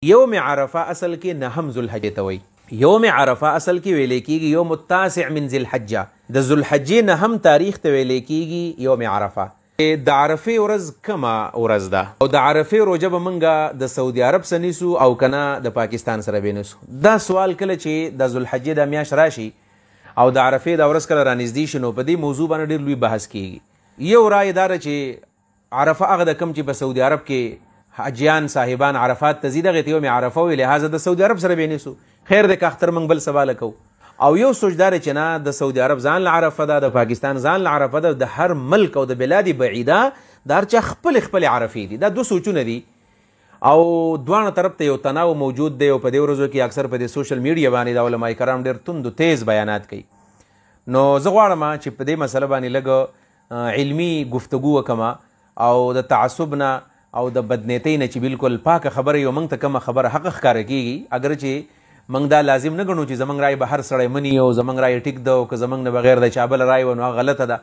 یوم عرفه اصل کې نهم ذوالحجې ته وایي. یوم عرفه اصل کې ویل کېږي یوم التاسع من ذوالحجه. د ذوالحجې نهم تاریخ ته ویل کېږي یوم عرفه. د عرفې ورځ کومه ورځ ده او د عرفې روژه به موږ د سعودي عرب سره نیسو او کنه د پاکستان سره به نیسو؟ دا سوال کله چې د ذوالحجې د میاشت راشي او د عرفې د ورځ کله رانږدې شي نو په دې موضوع باندې ډېر لوی بحث کېږي. یو رای دا ده چې عرفه هغه د کوم چې په سعودي عرب کې حاجیان صاحبان عرفات ته ځي دغې ته یوم عرفه وي، لهذا د سعودي عرب سره به نیسو. خیر دی که اختر موږ بل سبا لکو. او یو سوچ دا دی چې نه د سعودي عرب ځان له عرفه ده، د پاکستان ځان له عرفه ده، د هر ملک او د بلاد بعیده د هر چا خپل خپل عرفې دي. دا دو سوچونه دي او دواړه طرف ته یو تناو موجود دی او په دې ورځو کې اکثر په دې سوشل میډیا باندې د علماء کرام ډېر تند و تیز بیانات کوي. نو زه غواړم چې په دې مسله باندې لږ علمي گفتگو وکړم او د تعصب نه او د بدنیتۍ نه چې بالکل پاکه خبره یو موږ ته کومه خبره حق ښکاره کېږي، اگر چې موږ دا لازم نه ګڼو چې زموږ رای به هر سړی مني او زموږ رای ټیک ده او که زموږ نه بغیر د چا بل رای و نو هغه غلطه ده.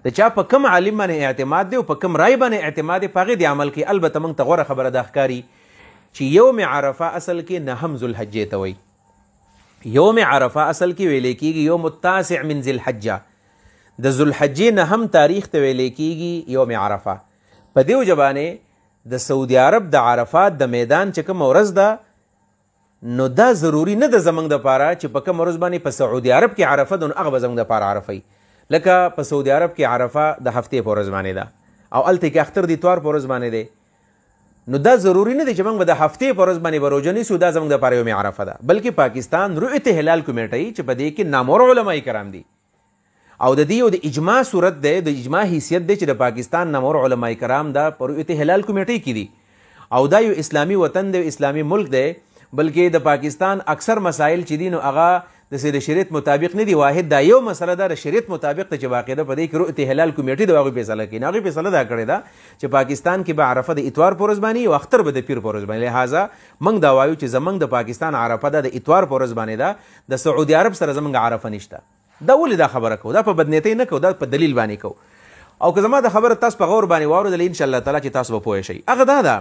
د چا په کوم عالم باندې اعتماد دی او په کوم رای باندې اعتماد دی په هغې د عمل کې. البته موږ ته غوره خبره دا ښکاري چې یوم عرفه اصل کې نهم ذوالحجې ته وایي. یوم عرفه اصل کې ویلی کېږي یوم التاسع من ذوالحجه. د ذوالحجې نهم تاریخ ته ویلی کېږي یوم عرفه. په دې وجه باندې د سعودي عرب د عرفات د میدان چې کومه ورځ ده نو دا ضروري نه ده زموږ دپاره چې په کومه ورځ باندې په سعودي عرب کې عرفه ده نو هغه به زموږ دپاره عرفه وي. لکه په سعودي عرب کې عرفه د هفتې په ورځ باندې ده او هلته کې اختر د اتوار په ورځ باندې دی. نو دا ضروري نه دی چې موږ به د هفتې په ورځ باندې به روژه نیسو، دا زموږ دپاره یوم عرفه ده. بلکې پاکستان رؤیت هلال کمیټۍ چې په دې کې نامور علماء کرام دي او د دې یو د اجماع صورت دی، د اجماع حیثیت دی چې د پاکستان نامور علماء کرام دا په رؤیت هلال کمیټۍ کې دي او دا یو اسلامي وطن دی، اسلامي ملک دی. بلکې د پاکستان اکثر مسایل چې دي نو هغه د شریعت مطابق نه دي. واحد دا یو مسله ده د شریعت مطابق ته چې باقاعده په دې کې رؤیت هلال کمیټۍ د هغوی فیصله کوي. هغوی فیصله دا کړې ده چې پاکستان کې به عرفه د اتوار په ورځ باندې او اختر به د پیر په ورځ باندې. لهذا موږ دا وایو چې زموږ د پاکستان عرفه ده د اتوار په ورځ باندې ده، د سعودي عرب سره زموږ عرفه نشته. دا ولې دا خبره کوو؟ دا په بدنیتۍ نه کوو، دا په دلیل باندې کوو. او که زما د خبره تاسو په غور باندې واورېدله انشاءالله تعالی چې تاسو به پوه شئ. هغه دا ده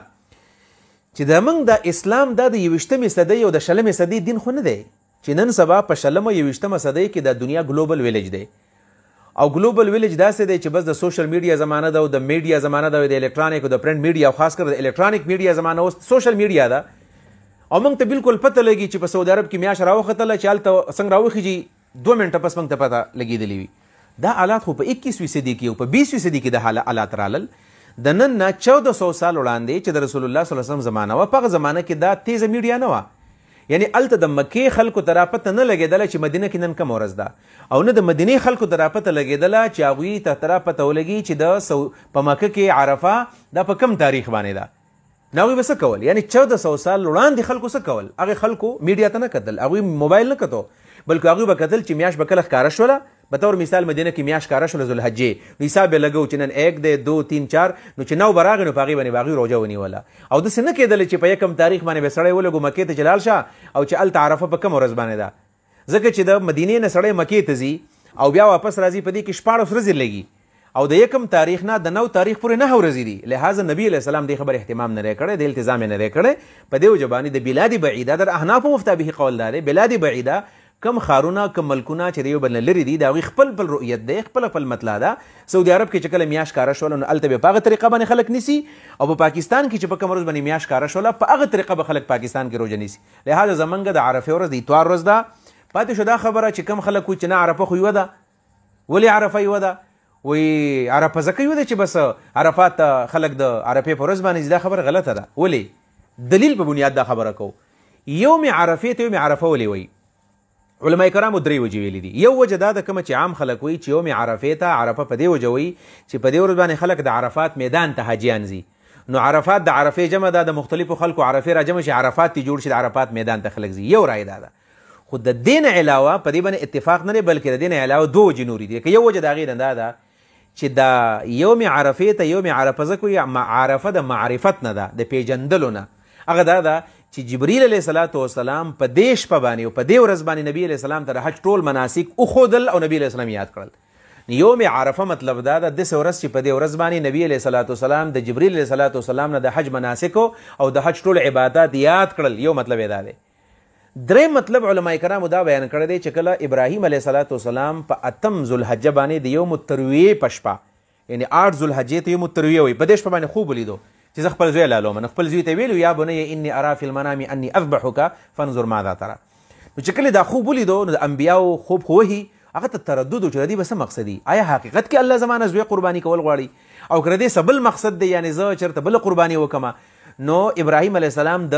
چې د موږ د اسلام دا د 21مې صدۍ او د 20مې صدۍ دین خو نه دی چې نن سبا په 20مه او 21مه صدۍ کې د دنیا ګلوبل ویلیج دی. او ګلوبل ویلیج داسې دی چې بس د سوشل میډیا زمانه ده او د میډیا زمانه ده او د الکترونیک او د پرنټ میډیا او خاص کر د الکترونیک میډیا زمانه اوس سوشل میډیا ده. او موږ ته بالکل پته لګي چې په سعودي عرب کې میاشت راوختله چې هلته څنګه راوخیږي 2 منټه پس موږ ته پته لګېدلې وي. دا حالات خو په 21وي صدۍ کې او په 20وي صدۍ کې د حالات رالل. د نن نه 1400 سال وړاندې چې د رسول الله صلی الله علیه وسلم زمانه وه، په هغه زمانه کې دا تیزه میډیا نه وه. یعنی هلته د مکې خلکو ته را پته نه لګېدله چې مدینه کې نن کومه ورځ ده او نه د مدینې خلکو ته را پته لګېدله چې هغوی ته را پته ولګي چې په مکه کې عرفه دا په کم تاریخ باندې ده. نو هغوی به څه کول؟ یعنی 1400 سال وړاندې خلکو څه کول؟ هغې خلکو میډیا ته نه کتل، هغوی موبایل نه کتو، بلکې هغوی به کتل چې میاشت به کله ښکاره شوله. به طور مثال مدینه کې میاشت ښکاره شوله ذوالحجې، نو حساب یې لګو چې نن 1 دی 2 3 4 نو چې 9 به راغی نو په هغې باندې به هغوی روژه ونیوله. او داسې نه کېدله چې په 1 تاریخ باندې به سړی ولګو مکې ته چې لاړ شه او چې هلته عرفه په کومه ورځ باندې ده. ځکه چې د مدینې نه سړی مکې ته ځي او بیا واپس راځي، په دې کې 14 ورځې لګي او د 1 تاریخ نه د 9 تاریخ پورې 9 ورځې دي. لهذا نبي علیه السلام دې خبر اهتمام نه دی کړی، د التزام یې نه دی کړی. په دې وجه باندې د بلاد بعیده در احنافو مفتابه قول دا دی بلاد بعیده کم خارونه کم ملکونه چې د یو بل نه لرې دي د هغوی خپل خپل رؤیت دی، خپله خپل مطلع ده. سعودي عرب کې چې کله میاشت ښکاره شوله نو هلته به په هغه طریقه باندې خلک نیسي او په پاکستان کې چې په کومه ورځ باندې میاشت ښکاره شوله په هغه طریقه به خلک پاکستان کې روژه نیسي. لهذا زموږ د عرفې ورځ د اتوار ورځ ده. پاتې شو دا خبره چې کم خلک وایي چې نه عرفه خو یوه ده. ولې عرفه یوه ده؟ وایي عرفه ځکه یوه ده چې بس عرفات ته خلک د عرفې په ورځ باندې دا خبره غلطه ده. ولې؟ دلیل په بنیاد دا خبره کوو. یوم عرفې ته یوم عرفه ولې وایي؟ علماء کرامو 3 وجې ویلي دي. یو وجه دا ده کومه چې عام خلک وایي چې یوم عرفې ته عرفه په دې وجه وایي چې په دې ورځ باندې خلک د عرفات میدان ته حاجیان ځي. نو عرفات د عرفې جمع ده، د مختلفو خلکو عرفې را جمع شي، عرفات تی جوړ شي، د عرفات میدان ته خلک ځي. یو رای دا ده. خو د دې نه علاوه په دې باندې اتفاق نه دی، بلکې د دې نه علاوه 2 وجې نورې دي. که یو وجه د هغې نه دا ده چې د یوم عرفې ته یوم عرفه ځکه وایي عرفه د معرفت نه ده، د پیژندلو نه. هغه دا ده چې جبرئیل علیه السلام په دې شپه باندې او په دې ورځ باندې نبی علیه السلام ته د حج ټول مناسک وښودل او نبی علیه السلام یاد کړل. یوم عرفه مطلب دا د داسې ورځ چې په دې ورځ باندې نبی علیه الصلاۃ والسلام د جبریل علیه الصلاۃ والسلام نه د حج مناسکو او د حج ټول عبادات یاد کړل. یو مطلب یې دا دی. دریم مطلب علما کرامو دا بیان کړی دی چې کله ابراهیم علیه الصلاۃ والسلام په 8 ذوالحجه باندې د یوم الترویې په شپه یعنی 8 ذوالحجې ته یوم الترویې وایي په دې شپه باندې خوب ولیدو چې زه خپل زوی لالوم. خپل زوی ته ویلو یا بنی انی ارا فی المنام انی اذبحک فانظر ماذا ترى. نو چې کله دا خوب ولیدو نو د انبیاو خوب خو وهي هغه ته تردد و چې د دې به څه مقصد دی. آیا حقیقت کې الله زما نه زوی قرباني کول غواړي او که د دې څه بل مقصد دی یعنې زه چېرته بله قرباني وکړمه. نو ابراهیم علیه السلام د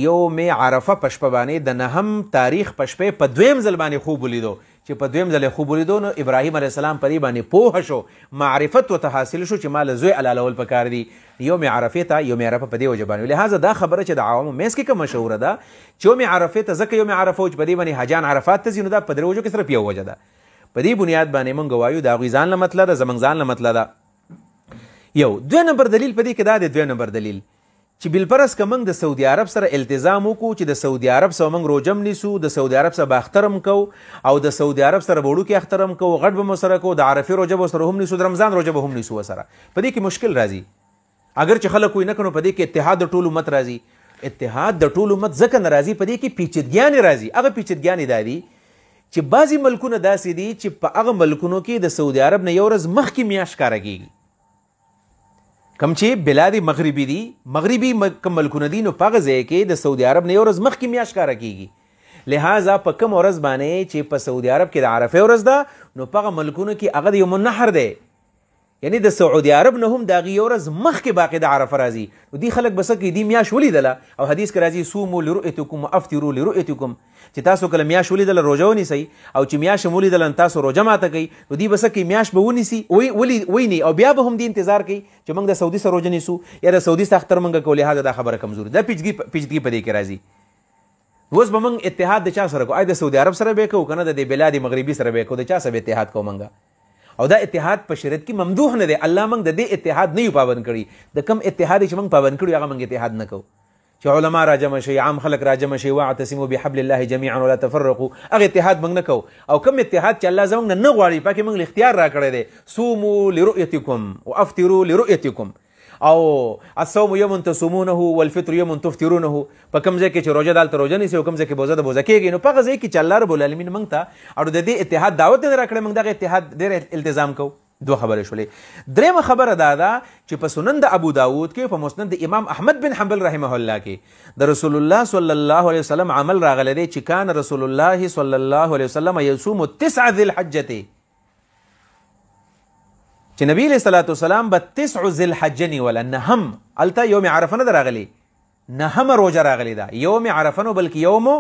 یوم عرفه په شپه باندې د 9 تاریخ په شپې په دویم ځل باندې خوب ولیدو. چې په دویم ځل یې خوب ولیدو نو ابراهیم علیه السلام په دې باندې پوه شو معرفت ورته حاصل شو چې ما له زوی حلالول پکار دي. یوم عرفې ته یوم عرفه په دې وجه باندې لهذا دا خبره چې د عوامو منځ کې کوم مشهوره ده چې یوم عرفې ته ځکه یوم عرفه و چې په دې باندې حاجان عرفات ته ځي نو دا په درې وجو کې صرف یو وجه ده. په دې بنیاد باندې موږ وایو د هغوی ځان له مطلب ده زموږ ځان له مطلب ده. یو دوه نمبر دلیل په دې کې دا دی دوه نمبر دلیل چې بالفرض که موږ د سعودي عرب سره التزام وکړو چې د سعودي عرب سره موږ روجم نیسو د سعودي عرب سره به اختر هم کوو او د سعودي عرب سره به وړوکې اختر هم کوو غټ به مو سره کوو د عرفې روژه به سره هم نیسو د رمضان روژه به هم نیسو ورسره. په دې کې مشکل راځي اگر چې خلک وایي نه کړو په دې کې اتحاد د ټول امت راځي. اتحاد د ټول امت ځکه نه راځي په دې کې پیچیدګیانې راځي. هغه پیچیدګیانې دا دي چې بعضې ملکونه داسې دي چې په هغه ملکونو کې د سعودي عرب نه یو ورځ مخکې میاشت ښکاره کېږي. کم چې بلاد مغربي دي مغربي کم ملکونه دي نو په هغه ځای کې د سعودي عرب نه یو ورځ مخکې میاشت ښکاره کېږي. لہذا په کوم ورځ باندې چې په سعودي عرب کې د عرفې ورځ ده نو په هغه ملکونو کې هغه د یوم النحر دی یعنی د سعودي عرب نه هم د هغې یو ورځ مخکې باقي د عرفه راځي. نو دې خلک به څه کوي دې میاشت ولیدله او حدیث کې راځي صوموا لرؤیتکم وافطروا لرؤیتکم چې تاسو کله میاشت ولیدله روژه ونیسئ او چې میاشت هم ولیدله تاسو روژه ماته کوئ نو دوی به څه کوي میاشت به ونیسي ویني او بیا به هم دې انتظار کوي چې موږ د سعودي سره روژه نیسو یا د سعودي سره اختر موږ کوو. لهذا دا خبره کمزوري دا پیچیدګي په دې کې راځي. اوس به موږ اتحاد د چا سره کوو؟ آیا د سعودي عرب سره به یې کوو که نه د دې بلاد مغربي سره به یې کوو؟ د چا سره به اتحاد کوو موږ؟ او دا اتحاد په شریعت کې ممدوح نه دی. الله موږ د دې اتحاد نه یو پابند کړي. د کم اتحاد چې موږ پابند کړي هغه موږ اتحاد نه کوو چې علما راجمع شي عام خلک راجمع شي واعتصموا بحبل الله جميعا ولا تفرقوا. هغه اتحاد موږ نه کوو. او کم اتحاد چې الله زموږ نه غواړي پکې موږ اختیار راکړی دی صوموا لرؤیتکم وافطروا لرؤیتکم او الصوم یوم تصومونه والفطر یوم تفطرونه. په کوم ځای کې چې روژه دلته روژه نیسي او کوم ځای کې بوزه د بوزه کېږي نو په هغه ځای کې چې الله رب العالمین موږ ته او د دې اتحاد دعوت نه راکړی موږ دغه اتحاد ډېر التزام کوو. دوه خبرې شولې. درېمه خبره دا ده چې په سنن د ابو داود کې په مسند د امام احمد بن حنبل رحمه الله کې د رسول الله صلی الله علیه وسلم عمل راغلی دی چې کان رسول الله صلی الله علیه وسلم یصوم 9 ذی الحجه چې نبی علیه الصلاۃ والسلام به 9 ذی الحجه نیوله. نهم هلته یوم عرفه نه ده راغلی نهمه روژه راغلی ده یوم عرفه نو بلکې یوم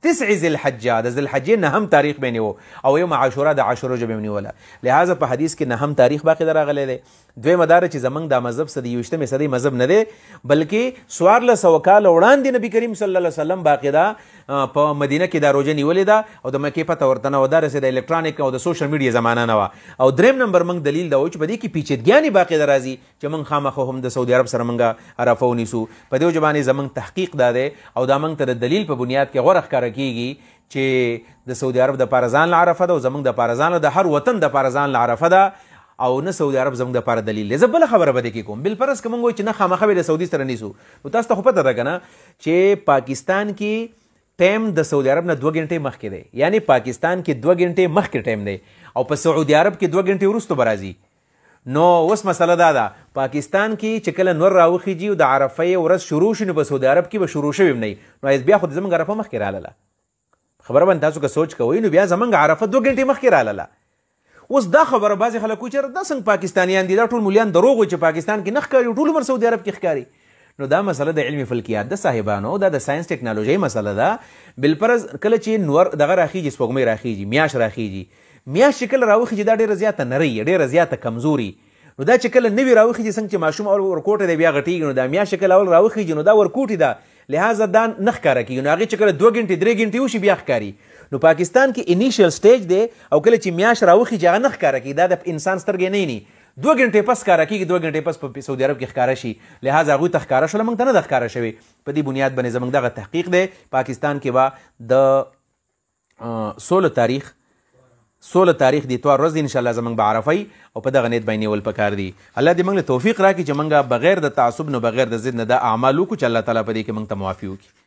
9 ذی الحجه د ذی الحجې نهم تاریخ به نیو او یوم عاشورا د عاشورا روژه به نیوله. لهذا په حدیث کې نهم تاریخ باقي ده راغلی دی. دویمه دا چې زموږ دا مذهب څه د 21مې صدۍ مذهب نه دی بلکې 1400 کاله وړاندې نبي کریم صلی الله علیه وسلم باقي ده په مدینه کې دا روژه نیولې ده او د مکې پته ورته نه وه دا رسېده الکترانیک او د سوشل میډیا زمانه نه وه. او دریم نمبر موږ دلیل دا و چې په دې کې پیچیدګیانې باقي ده راځي چې موږ خامخا هم د سعودي عرب سره موږ عرفه ونیسو. په دې وجه باندې زموږ تحقیق دا دی او دا موږ ته د دلیل په بنیاد کې غوره ښکاره کېږي چې د سعودي عرب د پاره ځان له عرفه ده او زموږ د پاره ځان له د هر وطن د پاره ځان له عرفه ده او نه سعودي عرب زموږ د پاره دلیل دی. زه بله خبره به دې کې کوم بالفرض که موږ وایو چې نه خامخا به د سعودي سره نیسو نو تاسو ته خو پته ده که نه چې پاکستان کې ټایم د سعودي عرب نه 2 غنټې مخکې دی یعنی پاکستان کې 2 غنټې مخکې ټایم دی او په سعودي عرب کې 2 غنټې وروسته به راځي. نو اوس مسله دا ده پاکستان کې چې کله نور راوخیږي او د عرفې ورځ شروع شي نو په سعودي عرب کې به شروع شوي هم نه وي نو بیا خو زموږ عرفه مخکې رالاله. خبره باندې تاسو که سوچ کوئ نو بیا زموږ عرفه 2 غنټې مخکې رالاله. اوس دا خبره بعضې خلک وایي چې دا څنګه پاکستانیان دي دا ټول مولیان دروغ وایي چې پاکستان کې نه ښکاري ټول عمر سعودي عرب کې ښکاري. نو دا مسله د علمي فلکیات د صاحبانو دا د ساینس ټکنالوژۍ مسله ده. بالفرض کله چې نور دغه راخیږي سپوږمۍ راخیږي میاشت راخیږي میاشت چې کله راوخیږي دا ډېره زیاته نری ډېره زیاته کمزوري. نو دا چې کله نوي راوخیږي څنګه چې ماشوم اول ورکوټی دی بیا غټېږي نو دا میاشت چې کله اول راوخیږي نو دا ورکوټي ده لهذا دا نه ښکاره کېږي نو هغې چې کله 2 غنټې 3 غنټې وشي بیا ښکاري. نو پاکستان کې انیشیل سټیج دی او کله چې میاشت راوخیږي هغه نه ښکاره کېږي دا د انسان سترګې نه ویني 2 غنټې پس ښکاره کېږي 2 غنټې پس په سعودي عرب کې ښکاره شي. لهذا هغوی ته ښکاره شوله موږ ته نه ده ښکاره شوې. په دې بنیاد باندې زموږ دغه تحقیق دی. پاکستان کې به د 16 تاریخ 16 تاریخ د اتوار ورځ ان شاء الله زمونږ به عرفه او په دغه نیت باندې نیول پکار دي. الله دې موږ له توفیق راکړي چې موږ بغیر د تعصب نه بغیر د ضد نه د اعمال وکړو چې الله تعالی په دې کې موږ ته معافي وکړي.